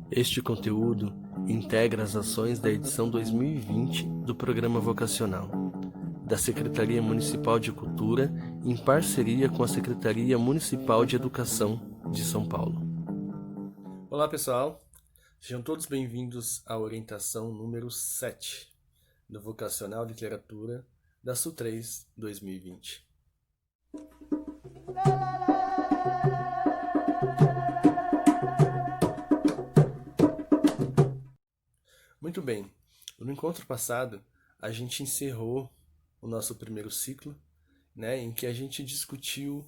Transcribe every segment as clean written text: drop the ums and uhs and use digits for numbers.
Este conteúdo integra as ações da edição 2020 do Programa Vocacional, da Secretaria Municipal de Cultura, em parceria com a Secretaria Municipal de Educação de São Paulo. Olá, pessoal! Sejam todos bem-vindos à orientação número 7 do Vocacional Literatura da SU3 2020. Muito bem, no encontro passado a gente encerrou o nosso primeiro ciclo, em que a gente discutiu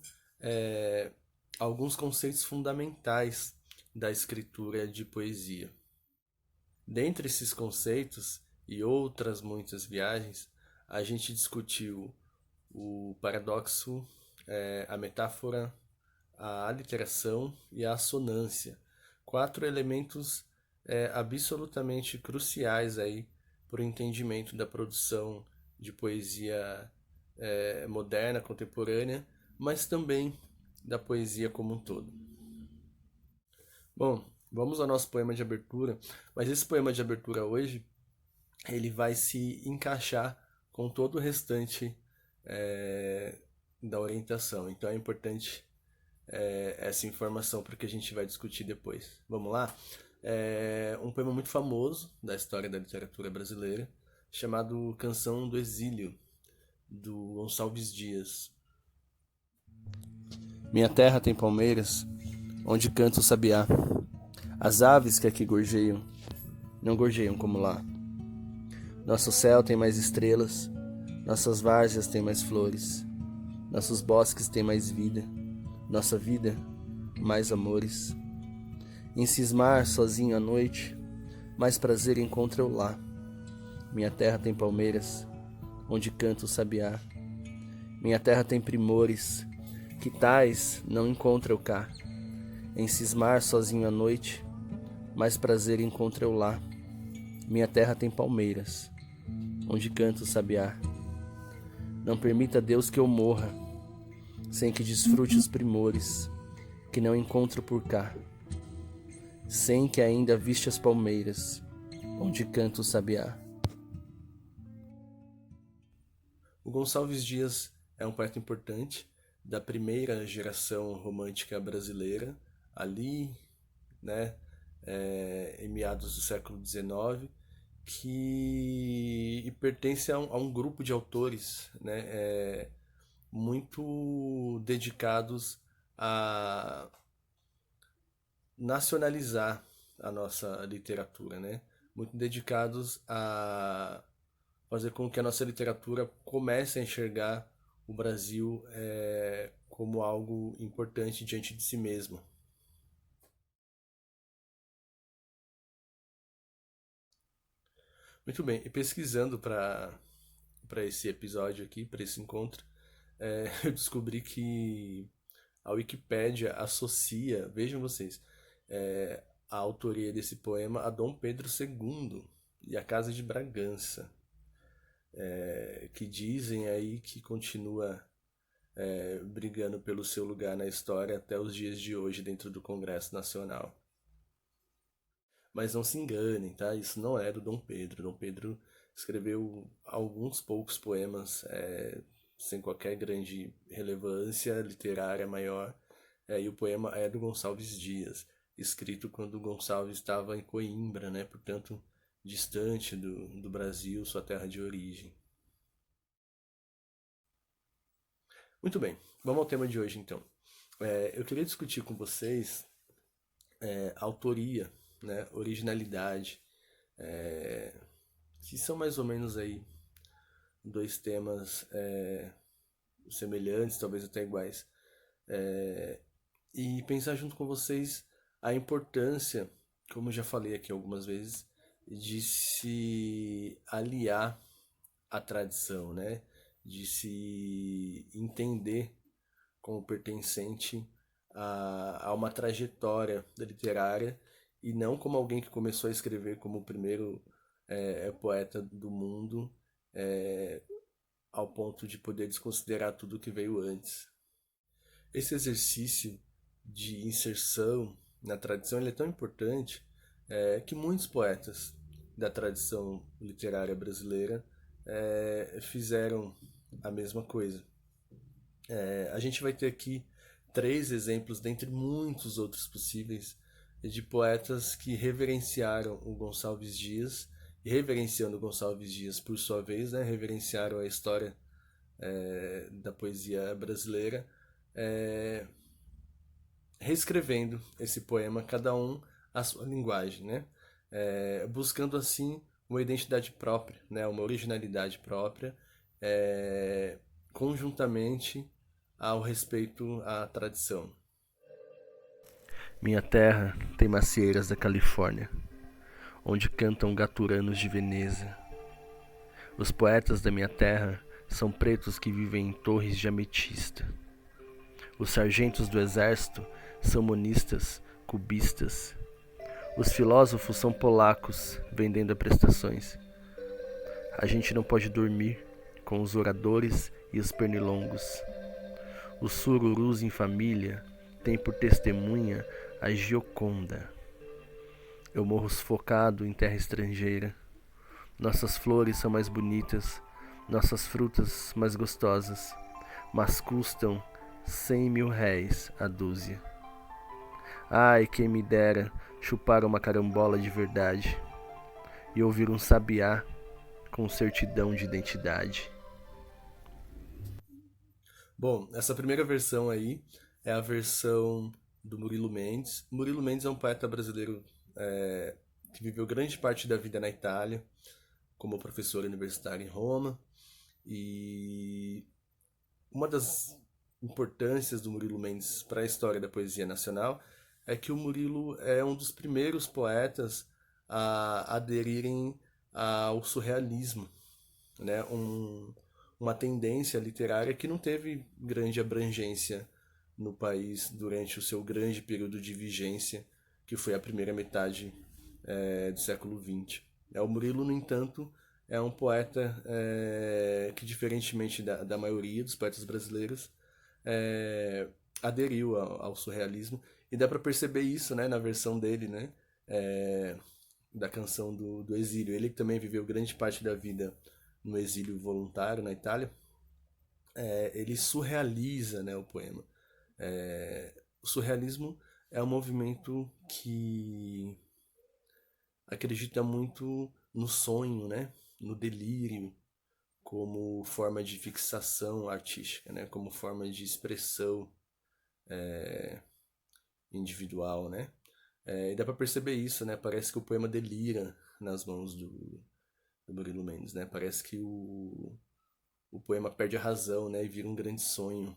alguns conceitos fundamentais da escritura de poesia. Dentre esses conceitos e outras muitas viagens, a gente discutiu o paradoxo, a metáfora, a aliteração e a assonância. 4 elementos absolutamente cruciais aí para o entendimento da produção de poesia moderna, contemporânea, mas também da poesia como um todo. Bom, vamos ao nosso poema de abertura, mas esse poema de abertura hoje, ele vai se encaixar com todo o restante da orientação, então é importante essa informação para o que a gente vai discutir depois. Vamos lá? É um poema muito famoso da história da literatura brasileira, chamado Canção do Exílio, do Gonçalves Dias. Minha terra tem palmeiras, onde canta o sabiá. As aves que aqui gorjeiam, não gorjeiam como lá. Nosso céu tem mais estrelas, nossas várzeas têm mais flores, nossos bosques têm mais vida, nossa vida, mais amores. Em cismar sozinho à noite, mais prazer encontro eu lá. Minha terra tem palmeiras, onde canta o sabiá. Minha terra tem primores, que tais não encontro eu cá. Em cismar sozinho à noite, mais prazer encontro eu lá. Minha terra tem palmeiras, onde canta o sabiá. Não permita Deus que eu morra, sem que desfrute os primores, que não encontro por cá. Sem que ainda viste as palmeiras, onde canta o sabiá. O Gonçalves Dias é um poeta importante da primeira geração romântica brasileira, ali, em meados do século XIX, que pertence a um grupo de autores, muito dedicados a nacionalizar a nossa literatura, muito dedicados a fazer com que a nossa literatura comece a enxergar o Brasil como algo importante diante de si mesmo. Muito bem, e pesquisando para esse episódio aqui, para esse encontro, eu descobri que a Wikipédia associa, vejam vocês, a autoria desse poema a Dom Pedro II e a Casa de Bragança, que dizem aí que continua brigando pelo seu lugar na história até os dias de hoje dentro do Congresso Nacional. Mas não se enganem, tá? Isso não é do Dom Pedro. Dom Pedro escreveu alguns poucos poemas sem qualquer grande relevância literária maior, e o poema é do Gonçalves Dias, escrito quando Gonçalves estava em Coimbra, portanto distante do Brasil, sua terra de origem. Muito bem, vamos ao tema de hoje então. Eu queria discutir com vocês autoria, originalidade, que são mais ou menos aí 2 temas semelhantes, talvez até iguais, e pensar junto com vocês a importância, como eu já falei aqui algumas vezes, de se aliar à tradição, de se entender como pertencente a uma trajetória literária e não como alguém que começou a escrever como o primeiro poeta do mundo, ao ponto de poder desconsiderar tudo que veio antes. Esse exercício de inserção na tradição ele é tão importante que muitos poetas da tradição literária brasileira fizeram a mesma coisa. A gente vai ter aqui três exemplos, dentre muitos outros possíveis, de poetas que reverenciaram o Gonçalves Dias, e reverenciando o Gonçalves Dias por sua vez, né, reverenciaram a história da poesia brasileira, é, reescrevendo esse poema, cada um a sua linguagem, né? Buscando assim uma identidade própria, né? Uma originalidade própria, é, conjuntamente ao respeito à tradição. Minha terra tem macieiras da Califórnia, onde cantam gaturanos de Veneza. Os poetas da minha terra são pretos que vivem em torres de ametista. Os sargentos do exército são monistas, cubistas. Os filósofos são polacos, vendendo a prestações. A gente não pode dormir com os oradores e os pernilongos. Os sururus em família têm por testemunha a Gioconda. Eu morro sufocado em terra estrangeira. Nossas flores são mais bonitas, nossas frutas mais gostosas, mas custam 100.000 réis a dúzia. Ai, quem me dera chupar uma carambola de verdade e ouvir um sabiá com certidão de identidade. Bom, essa primeira versão aí é a versão do Murilo Mendes. Murilo Mendes é um poeta brasileiro que viveu grande parte da vida na Itália, como professor universitário em Roma. E uma das importâncias do Murilo Mendes para a história da poesia nacional é que o Murilo é um dos primeiros poetas a aderirem ao surrealismo, né? Uma tendência literária que não teve grande abrangência no país durante o seu grande período de vigência, que foi a primeira metade do século XX. O Murilo, no entanto, é um poeta que, diferentemente da maioria dos poetas brasileiros, aderiu ao surrealismo. E dá para perceber isso, né, na versão dele, né, da canção do exílio. Ele que também viveu grande parte da vida no exílio voluntário na Itália, ele surrealiza, né, o poema. O surrealismo é um movimento que acredita muito no sonho, né, no delírio, como forma de fixação artística, né, como forma de expressão individual, né. E dá para perceber isso, né, parece que o poema delira nas mãos do Murilo Mendes, né, parece que o poema perde a razão, né, e vira um grande sonho.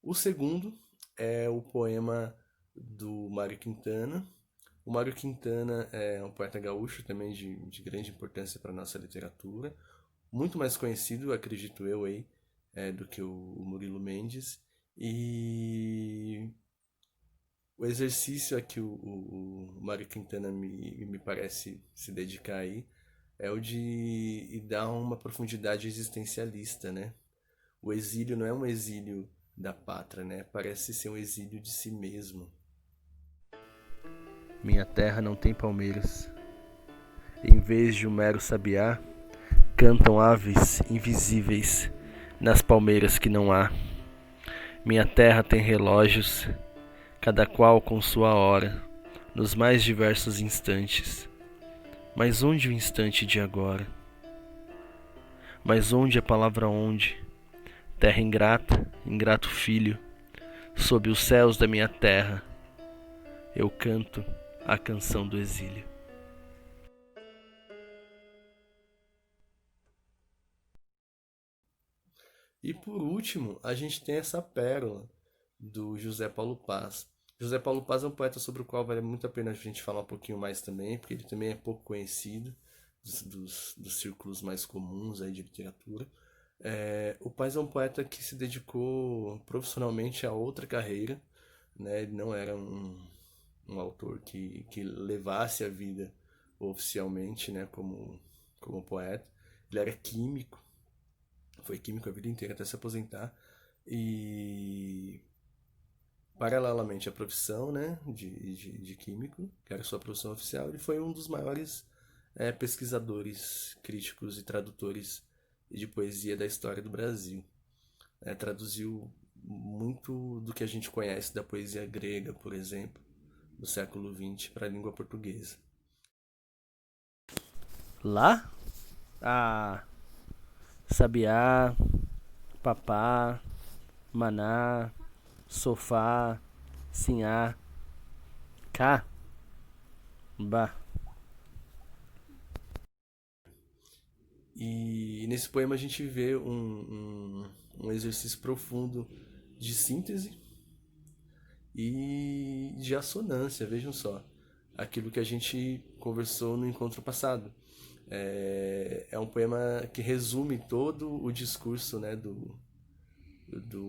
O segundo é o poema do Mário Quintana. O Mário Quintana é um poeta gaúcho também de grande importância para a nossa literatura, muito mais conhecido, acredito eu, aí, do que o Murilo Mendes. E o exercício a que o Mário Quintana me parece se dedicar aí é o de dar uma profundidade existencialista, né? O exílio não é um exílio da pátria, né? Parece ser um exílio de si mesmo. Minha terra não tem palmeiras. Em vez de um mero sabiá, cantam aves invisíveis nas palmeiras que não há. Minha terra tem relógios, cada qual com sua hora, nos mais diversos instantes. Mas onde o instante de agora? Mas onde a palavra onde? Terra ingrata, ingrato filho, sob os céus da minha terra, eu canto a canção do exílio. E por último, a gente tem essa pérola do José Paulo Paz. José Paulo Paz é um poeta sobre o qual vale muito a pena a gente falar um pouquinho mais também, porque ele também é pouco conhecido dos círculos mais comuns aí de literatura. O Paz é um poeta que se dedicou profissionalmente a outra carreira, né? Ele não era um autor que levasse a vida oficialmente, né, como poeta. Ele era químico, foi químico a vida inteira até se aposentar. E Paralelamente à profissão, né, de químico, que era sua profissão oficial, ele foi um dos maiores pesquisadores, críticos e tradutores de poesia da história do Brasil. Traduziu muito do que a gente conhece da poesia grega, por exemplo, do século XX para a língua portuguesa. Lá, a sabiá, papá, maná, sofá, sinhá, cá, bah. E nesse poema a gente vê um exercício profundo de síntese e de assonância, vejam só. Aquilo que a gente conversou no encontro passado. É um poema que resume todo o discurso, né, do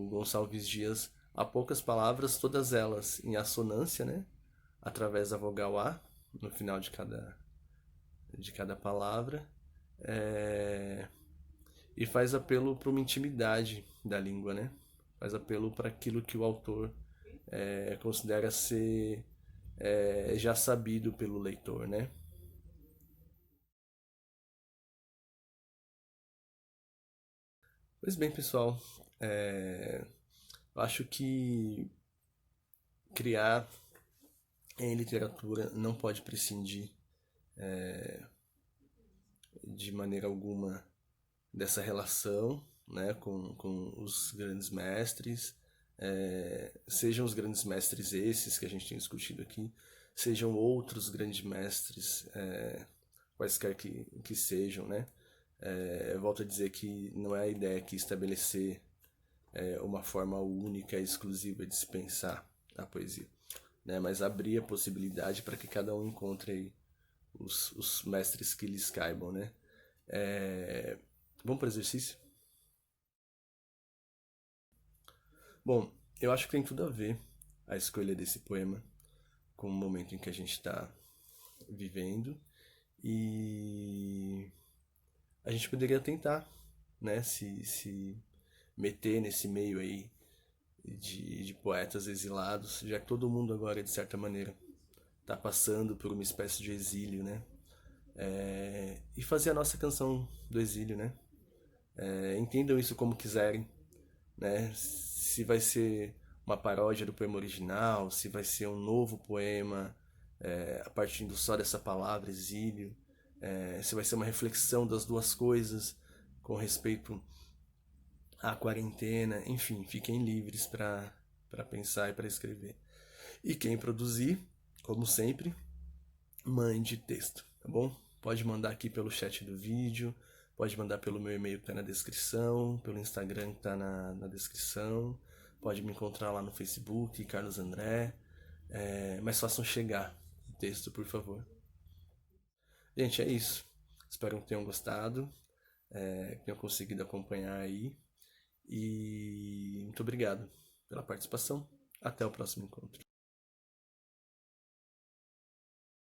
Gonçalves Dias a poucas palavras, todas elas em assonância, né, através da vogal A no final de cada palavra. É, e faz apelo para uma intimidade da língua, né? Faz apelo para aquilo que o autor considera ser já sabido pelo leitor, né? Pois bem, pessoal, eu acho que criar em literatura não pode prescindir de maneira alguma dessa relação, né, com os grandes mestres, sejam os grandes mestres esses que a gente tem discutido aqui, sejam outros grandes mestres, quaisquer que sejam, né? Eu volto a dizer que não é a ideia aqui estabelecer uma forma única e exclusiva de se pensar a poesia, né? Mas abrir a possibilidade para que cada um encontre aí os mestres que lhes caibam, né? Vamos para o exercício? Bom, eu acho que tem tudo a ver a escolha desse poema com o momento em que a gente está vivendo e a gente poderia tentar, né, se meter nesse meio aí de poetas exilados, já que todo mundo agora, de certa maneira, está passando por uma espécie de exílio, né? E fazer a nossa canção do exílio, né? Entendam isso como quiserem, né? Se vai ser uma paródia do poema original, se vai ser um novo poema a partir só dessa palavra exílio, se vai ser uma reflexão das duas coisas com respeito à quarentena, enfim, fiquem livres para pensar e para escrever. E quem produzir, como sempre, mande texto, tá bom? Pode mandar aqui pelo chat do vídeo, pode mandar pelo meu e-mail que tá na descrição, pelo Instagram que tá na descrição, pode me encontrar lá no Facebook, Carlos André, mas façam chegar o texto, por favor. Gente, é isso. Espero que tenham gostado, que tenham conseguido acompanhar aí. E muito obrigado pela participação. Até o próximo encontro.